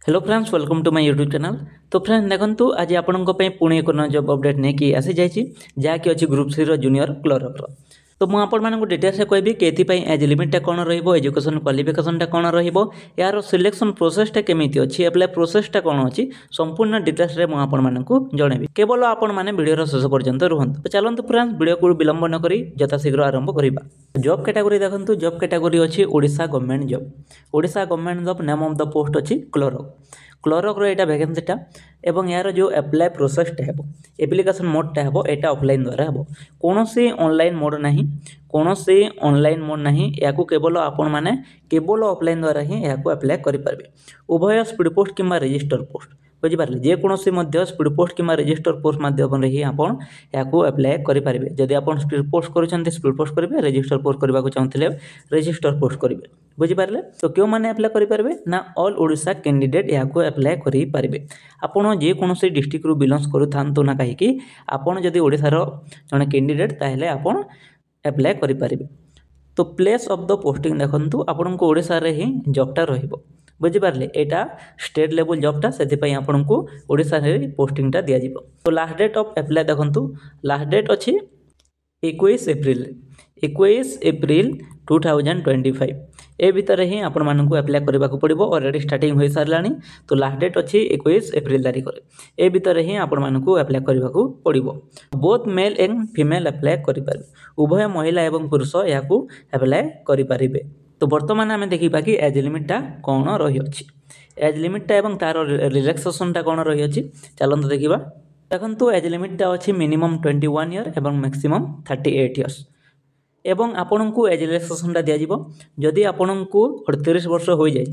Hello friends, welcome to my YouTube channel. तो friends देखंतु आज आपन को पुणी एक जॉब अपडेट नहीं कि आसी जाइए जहाँकि अच्छी ग्रुप सी जूनियर क्लर्क। तो मुझे आपको डिटेल्स कहबी कि एज लिमिटा कौन रेजुकेशन क्वालिफिकेशनटा कौन यार सिलेक्शन प्रोसेसटा केमी अच्छी एप्लाय प्रोसेसटा कौन अच्छी संपूर्ण डिटेल्स मुझे जनइबी। केवल आपण मैंने वीडियो शेष पर्यंत रुहतु। तो चलते फ्रेंड्स वीडियो को विलंब न करी यथाशीघ्र आरंभ करवा। जॉब कैटेगरी देखो, जॉब कैटेगरी अच्छी Odisha government job. Odisha government job name of the post अच्छी क्लर्क। क्लर्क यहाँ वैकेंसीटा एवं यार जो एप्लाय प्रोसेसटा है एप्लिकेशन मोडटा है यहाँ ऑफलाइन द्वारा हे कौन सी ऑनलाइन मोड ना कौन सी ऑनलाइन मोड ना या केवल आपण मैंने केवल ऑफलाइन द्वारा ही यहाँ एप्लाय करेंगे। उभय स्पीड पोस्ट किंवा रजिस्टर पोस्ट बुझिपारे जेकोसी स्पीड पोस्ट किंवा रजिस्टर पोस्ट माध्यम ही आप एप्लाय करेंगे। जदि आप स्पीड पोस्ट कर स्पीड पोस्ट करेंगे, रजिस्टर पोस्ट करने को चाहते रजिस्टर पोस्ट करेंगे। बुझिपारे तो क्यों मैंने एप्लाय करेंगे ना ऑल ओडिशा कैंडिडेट यहाँ एप्लाय करेंगे। आपड़ जेकोसी डिस्ट्रिक्ट रु बिलोंग्स करूँ ना कहीं आपड़ जदि ओडिशार जड़े कैंडिडेट ताहले आपड़ एप्लाय करेंगे। तो प्लेस ऑफ द पोस्टिंग देखो आपन को ओडिशा रे ही जॉबटा रहिबो। बुझिपारे यहाँ स्टेट लेवल जॉबटा से आपन को ओडिशा रे पोस्टिंगटा दिया जिवो। तो लास्ट डेट ऑफ एप्लाय देखो, लास्ट डेट अच्छी 21 एप्रिल 2025। ए भितर ही आपण मानक एप्लाय करने को पड़ो। ऑलरेडी स्टार्टिंग हो सारा। तो लास्ट डेट अच्छी 21 एप्रिल तारीख ए भितर ही आपण मानक एप्लाय करने को पड़ो। Both male and female apply करेंगे। उभय महिला एवं पुरुष यहाँ एप्लाय करेंगे। तो बर्तमान आम देखा कि एज लिमिटा कौन रही अच्छी, एज लिमिटा एवं तार रिलैक्सेशनटा कौन रही अच्छी चलते देखा। देखो एज लिमिटा अच्छी मिनिमम 21 ईयर एवं मैक्सिमम 38 इयर्स एवं आपन को एज रिलैक्सेशनटा दिज्व जदि आपन को 38 वर्ष हो जाए।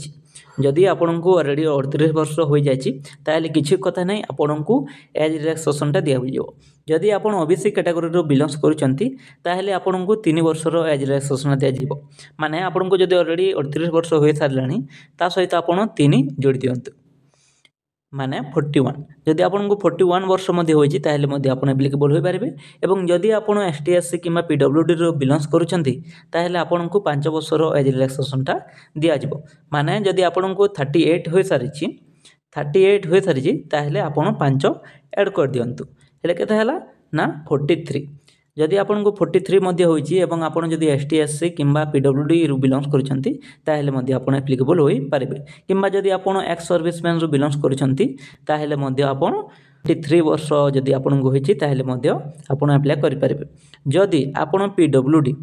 जदि आपन को ऑलरेडी 38 वर्ष हो जाए किसी कथा नहीं, आपन को एज रिलैक्सेशनटा दिज्व। जदि आप ओबीसी कैटेगरी बिलोंग्स करें आपन को 3 वर्षर एज रिलैक्सेशन दिज्व। माने आपन को जदि ऑलरेडी 38 वर्ष हो सारे ता सहित आप 3 जोड़ी दिंतु माने 41। जदि आपन को 41 वर्ष आप एप्लिकेबल हो पारे। और जदि आप एसटी एससी कि पीडब्ल्यूडी बिलोंग्स करें आपन को 5 वर्षर एज रिलैक्सेशनटा दिज्व। माने जदि आपन को 38 हो सारी आपन 5 ऐड कर दिंतु हेले केते ना 43। जदि आपन को 43 होइछि एवं आपन जदि एसटी एससी किंबा पीडब्ल्यूडी रु बिलोंग्स करिसेंती ताहेले मध्ये आपन एप्लिकेबल होई पारिबे। किंबा जदि आपन एक्स सर्विसमैन रु बिलोंग्स करिसेंती ताहेले मध्ये आपन 43 वर्ष जदि आपन को होइछि ताहेले मध्ये आपन एप्लाई करि पारिबे। जदि आपन पीडब्ल्यूडी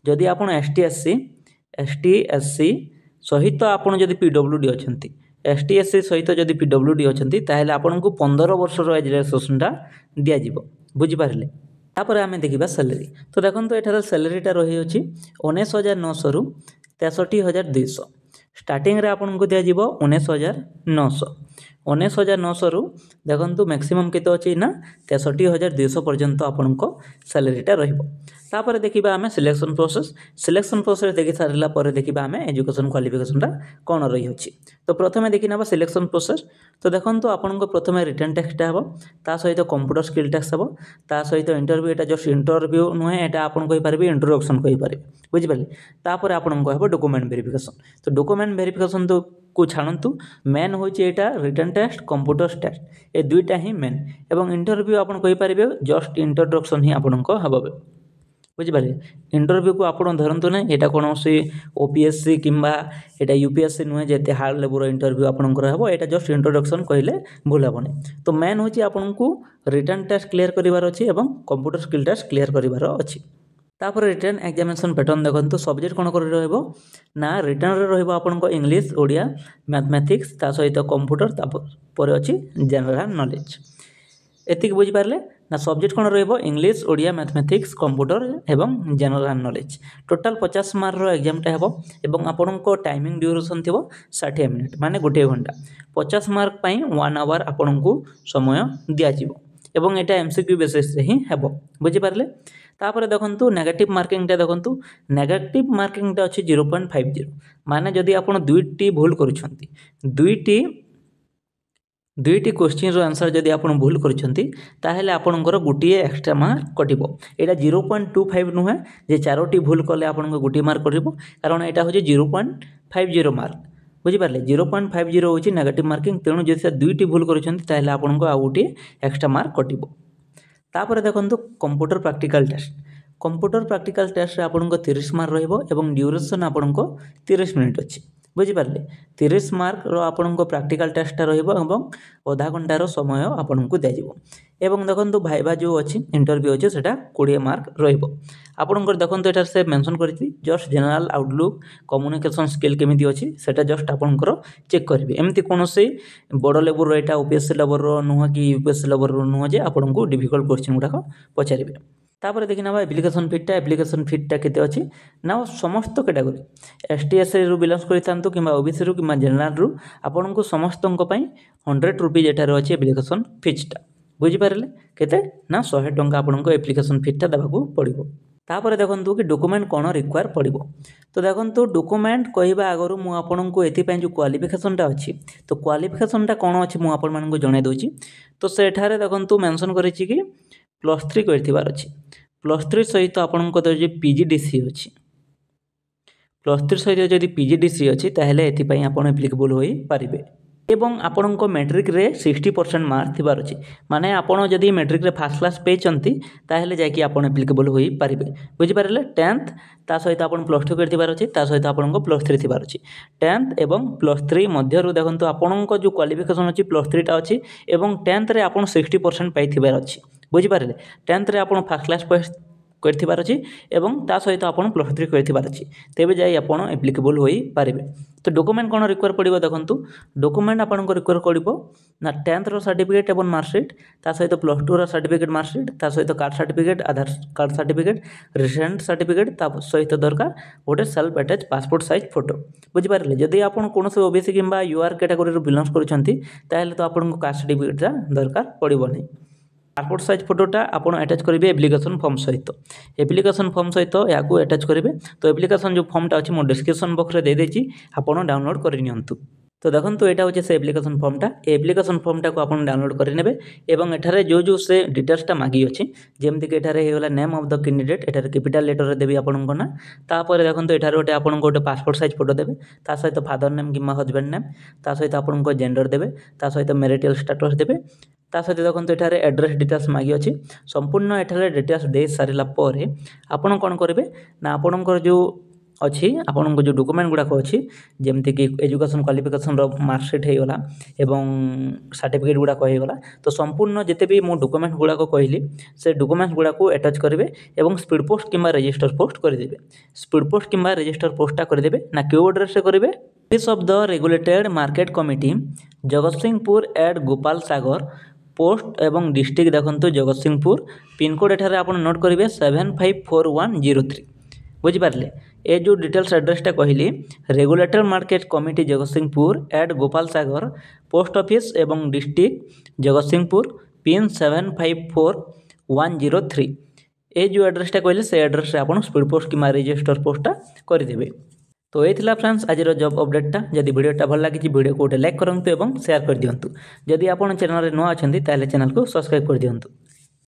जदि आपन एसटी एससी सहित आपन जदि पीडब्ल्यूडी अछंती एसटी एससी सहित जदि पीडब्ल्यूडी अछंती ताहेले आपन को 15 वर्षर एज रिलैक्सेशनटा दिया जिवो। बुझि पारिले। तापर आमे देखिबा सैलरी। तो देखंतु एठार सैलरीटा रही अछि 19,900 रु 63,200। स्टार्टिंग रे आपन को दिया जिवो 19,900। 19,900 रु देखंतु मैक्सिमम केते अछि ना 63,200 पर्यंत आपन को सैलरीटा रहिबो। तापर देखिबा आमे सिलेक्शन प्रोसेस। सिलेक्शन प्रोसेस देखि सारला पर देखिबा आमे एजुकेशन क्वालिफिकेशनटा कोन रही अछि। तो प्रथमे देखि नबा सिलेक्शन प्रोसेस। तो देखंतु आपन को प्रथमे रिटन टेस्टटा हबो, ता सहित कंप्यूटर स्किल टेस्ट हबो, ता सहित इंटरव्यू। एटा जस्ट इंटरव्यू नुहे, एटा आपन कहि पारबे इंट्रोडक्शन कहि पारबे। बुझि पारले। तापर आपन को हबो डॉक्यूमेंट वेरिफिकेशन। तो डॉक्यूमेंट वेरिफिकेशन तो को छाणंतु मेन होइछि एटा रिटन टेस्ट कंप्यूटर टेस्ट ए दुईटा ही मेन। एवं इंटरव्यू आपन कहि पारबे जस्ट इंट्रोडक्शन ही आपन को हबो। बुझिपारे। इंटरव्यू को आप धरतु ना यहाँ कौन सी ओपीएससी किंबा यहाँ यूपीएससी नुहे जे हार्ड लेवल इंटरव्यू आपंकर हम यहाँ जस्ट इंट्रोडक्शन कहले भूल हेनी। तो मेन हूँ आपन को रिटन टेस्ट क्लीयर करार अच्छी और कंप्यूटर स्किल टेस्ट क्लीयर करार अच्छी। तापर रिटन एग्जामिनेशन पैटर्न देखो सब्जेक्ट कौन कर ना रिटन रे रहिबो आपन को इंग्लिश ओडिया मैथमेटिक्स ता सहित कंप्यूटर तापर अच्छी जनरल नॉलेज। एतिक बुझी पारले ना सब्जेक्ट कौन रहिबो इंग्लिश ओडिया मैथमेटिक्स कंप्यूटर एवं जनरल नॉलेज। टोटाल 50 मार्क रो एग्जामटा हेबो एवं आपन को टाइमिंग ड्यूरेशन थिबो 60 मिनिट माने गोटे घंटा। 50 मार्क पई 1 आवर आपन को समय दिया जिवो एवं एटा एमसीक्यू बेसिस रे ही हेबो। बुझी पारले। तापर देखंतु नेगेटिव मार्किंगटा देखंतु नेगेटिव मार्किंगटा अछि 0.50 माने जदि आपन दुईटी भूल करूछंती दुईटी क्वेश्चन रो आंसर जदि आपन भूल करिसेंती ताहेले आपनकर गुटिए एक्स्ट्रा मार्क कटिबो। एटा 0.25 नुहे जे चारोटी भूल कले आपन को गुटिए मार्क कटिबो कारण एटा होजे 0.50 मार्क। बुझिपारे 0.50 होची नेगेटिव मार्किंग तेणु जदि से दुईटी भूल करूछंती ताहले आपनको आ गोटे एक्स्ट्रा मार्क कटिबो। तापर देखंतु computer practical test. Computer practical test रे आपनको 30 मार्क रहइबो एवं ड्यूरेशन आपनको 30 मिनिट अछि। बुझिपारे 30 मार्क रो आपनको प्रैक्टिकल टेस्ट रहइबो एवं आधा घंटा रो समय आपनको दिया जिवो। एवं देखंतु भाइबा जो अछि इंटरव्यू अछि सेटा 20 मार्क रहइबो। आपनको देखंतु एटार से मेंशन करथि just general outlook communication skill केमिति अछि सेटा जस्ट आपनको चेक करबे। एमति कोनोसी बड़ लेवल रो एटा ओपीएससी लेवल रो नुह कि यूपीएससी लेवल रो नुह जे आपनको डिफिकल्ट क्वेश्चन गुडा पचारिबे। तापर देखि नबा एप्लिकेशन फीटा केते अछि ना समस्त कैटेगरी एसटीएससी रु बिलोंग्स करितांतु किबा ओबीसी रु किबा जनरल रु आपनको समस्तଙ୍କ ପାଇଁ 100 रुपीज एटार अछि एप्लिकेशन फीटा। बुझि पारले केते ना 100 टंका आपनको एप्लिकेशन फीटा देबाकू पड़िबो। तापर देखंतु कि डॉक्यूमेंट कोन रिक्वायर पड़िबो। तो देखंतु डॉक्यूमेंट कहिबा आगरु मु आपनको एथि पय जो क्वालिफिकेशन टा अछि तो क्वालिफिकेशन टा कोन अछि मु आपन मानको जणाइ दोछि। तो सेठारे देखंतु मेंशन करिछि कि +3 करथिबार अछि। +3 सहित आपनको तो जे पीजीडीसी अछि +3 सहित जदि पीजीडीसी अछि ताहेले एथि पय आपन एप्लीकेबल होई पारिबे। एवं आपनको मैट्रिक रे 60% मार्क थिबार अछि माने आपन जदि मैट्रिक रे फर्स्ट क्लास पेचंती ताहेले जाय कि आपन एप्लीकेबल होई पारिबे। बुझि पारले 10th ता सहित आपन +2 करथिबार अछि ता सहित आपनको +3 थिबार अछि। 10th एवं +3 मध्य रु देखंतु आपनको जो क्वालिफिकेशन अछि +3 टा अछि एवं 10th रे आपन 60% पाइ थिबार अछि। बुझि पारले 10th रे आपन फर्स्ट क्लास करथिबार अछि एवं ता सहित आपन +3 करथिबार अछि तेबे जाय आपन एप्लीकेबल होई पारिबे। तो डॉक्यूमेंट कोन रिक्वायर पड़िबो देखंतु डॉक्यूमेंट आपनको रिक्वायर पड़िबो ना 10th रो सर्टिफिकेट एवं मार्कशीट ता सहित +2 रो सर्टिफिकेट मार्कशीट ता सहित कास्ट सर्टिफिकेट आधार कार्ड सर्टिफिकेट रिसेंट सर्टिफिकेट ता सहित दरकार गोटे self attach passport size photo. बुझि पारले जदि आपन कोनोसे ओबीसी किबा यूआर कैटेगरी रो बिलोंग्स करूछंती ताहेले तो आपनको कास्ट सर्टिफिकेट ता दरकार पड़िबो नै। पासपोर्ट साइज फोटोटा आपन अटैच करेंगे एप्लिकेशन फॉर्म सहित। एप्लिकेशन फॉर्म सहित या अटैच करेंगे तो एप्लिकेशन जो फॉर्मटा अच्छी मोर डिस्क्रिप्शन बॉक्स रे दे देछि आपन डाउनलोड कर नियंतु। तो देखंतु एटा होचे से एप्लिकेशन फॉर्मटा एप्लिकेशन फॉर्मटा को आपन डाउनलोड कर नेबे एवं एठारे जो से डिटेल्सटा मागी अछि जेमति के एठारे हेला नेम ऑफ द कैंडिडेट एठारे कैपिटल लेटर रे देबी आपन कोना तापर देखंतु एठारे ओटे आपन गोटे पासपोर्ट साइज फोटो देबे ता सहित father name keema husband name ता सहित आपन को जेंडर देबे ता सहित मैरिटल स्टेटस देबे ता सहित देखंतु एठारे एड्रेस डिटेल्स मागी अछि संपूर्ण एठारे डिटेल्स दे सारिला परे आपन कोन करबे ना आपनकर जो अच्छी आपन जो डॉक्यूमेंट गुड़ाक अच्छी जमती कि एजुकेशन क्वालिफिकेशन मार्कशीट हो गला एवं सर्टिफिकेट गुड़ाक हो गला तो संपूर्ण जिते भी मो डॉक्यूमेंट गुड़ाक कहली से डॉक्यूमेंट गुड़ाक अटैच करेंगे एवं स्पीड पोस्ट किंबा रजिस्टर पोस्ट करदेवे। स्पीड पोस्ट किंबा रजिस्टर पोस्टा करदेवे ना क्यों एड्रेस से करेंगे office of the regulated market committee Jagatsinghpur at Gopal Sagar post एवं डिस्ट्रिक्ट देखंतु जगतसिंहपुर पिनकोड एठारे आपन नोट करेंगे 754103। बुझी पारले ए जो डिटेल्स एड्रेसटा कहली regulator market committee Jagatsinghpur at Gopal Sagar post office एवं डिस्ट्रिक्ट जगतसिंहपुर पिन 754103 ए जो एड्रेसटा कहली से एड्रेस रे आपन स्पीड पोस्ट कि रजिस्टर पोस्टटा करदेवे। तो ये थिला फ्रेंड्स आज जॉब अपडेटटा जदि वीडियोटा भल लगी वीडियो को लाइक करंतु एवं शेयर कर दियंतु। जदि आपन चैनल रे नवा अछंती ताले चैनल को सब्सक्राइब कर दियंतु।